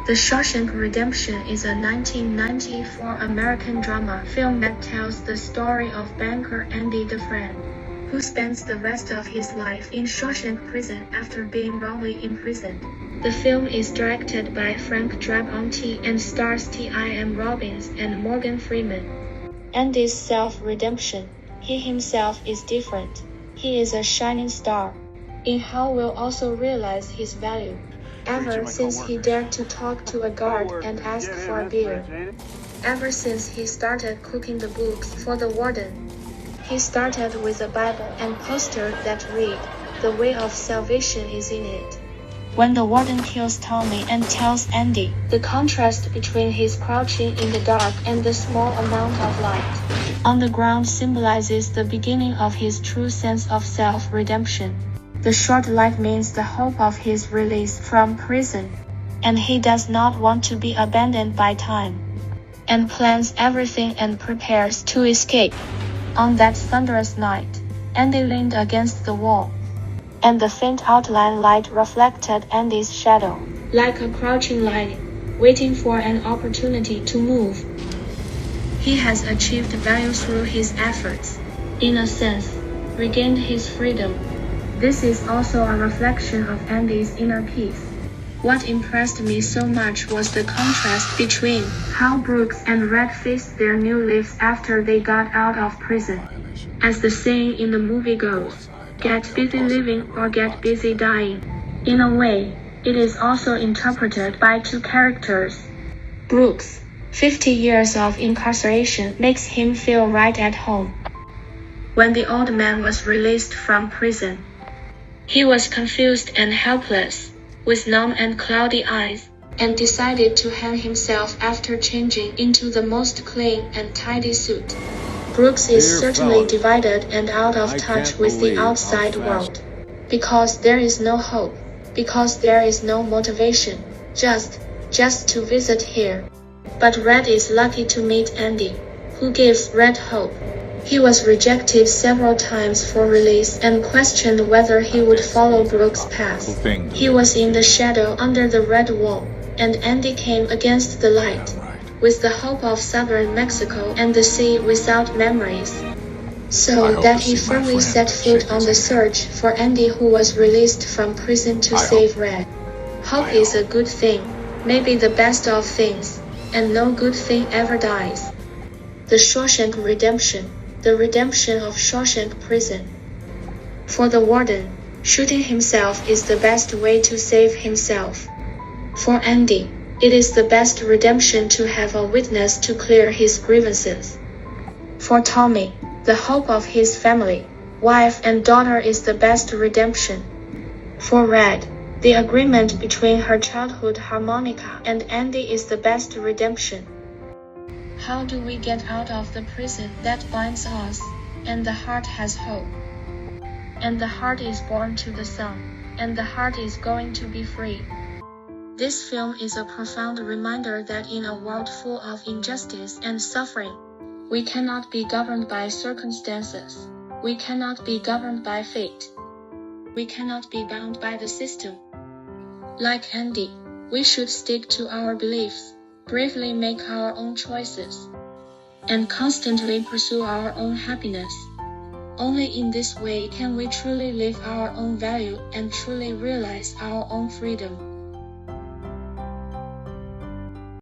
The Shawshank Redemption is a 1994 American drama film that tells the story of banker Andy Dufresne, who spends the rest of his life in Shawshank prison after being wrongly imprisoned. The film is directed by Frank Drabonte and stars Tim Robbins and Morgan Freeman. Andy's self-redemption. He himself is different. He is a shining star. In hell will also realize his value. Ever since he dared to talk to a guard and ask for a beer. Ever since he started cooking the books for the warden. He started with a Bible and poster that read, "The way of salvation is in it." When the warden kills Tommy and tells Andy, the contrast between his crouching in the dark and the small amount of light on the ground symbolizes the beginning of his true sense of self-redemption. The short life means the hope of his release from prison, and he does not want to be abandoned by time, and plans everything and prepares to escape. On that thunderous night, Andy leaned against the wall, and the faint outline light reflected Andy's shadow, like a crouching lion, waiting for an opportunity to move. He has achieved value through his efforts, in a sense, regained his freedom. This is also a reflection of Andy's inner peace. What impressed me so much was the contrast between how Brooks and Red faced their new lives after they got out of prison. As the saying in the movie goes, get busy living or get busy dying. In a way, it is also interpreted by two characters. Brooks, 50 years of incarceration makes him feel right at home. When the old man was released from prison, he was confused and helpless, with numb and cloudy eyes, and decided to hang himself after changing into the most clean and tidy suit. Brooks is certainly divided and out of touch with the outside world, because there is no hope, because there is no motivation, just to visit here. But Red is lucky to meet Andy, who gives Red hope. He was rejected several times for release and questioned whether he would follow Brooks' path. He was in the shadow under the red wall, and Andy came against the light, with the hope of southern Mexico and the sea without memories. So that he firmly set foot on the search for Andy, who was released from prison to save Red. Hope is a good thing, maybe the best of things, and no good thing ever dies. The Shawshank Redemption. The redemption of Shawshank Prison. For the warden, shooting himself is the best way to save himself. For Andy, it is the best redemption to have a witness to clear his grievances. For Tommy, the hope of his family, wife and daughter is the best redemption. For Red, the agreement between her childhood harmonica and Andy is the best redemption. How do we get out of the prison that binds us, and the heart has hope? And the heart is born to the sun, and the heart is going to be free. This film is a profound reminder that in a world full of injustice and suffering, we cannot be governed by circumstances. We cannot be governed by fate. We cannot be bound by the system. Like Andy, we should stick to our beliefs, bravely make our own choices, and constantly pursue our own happiness. Only in this way can we truly live our own value and truly realize our own freedom.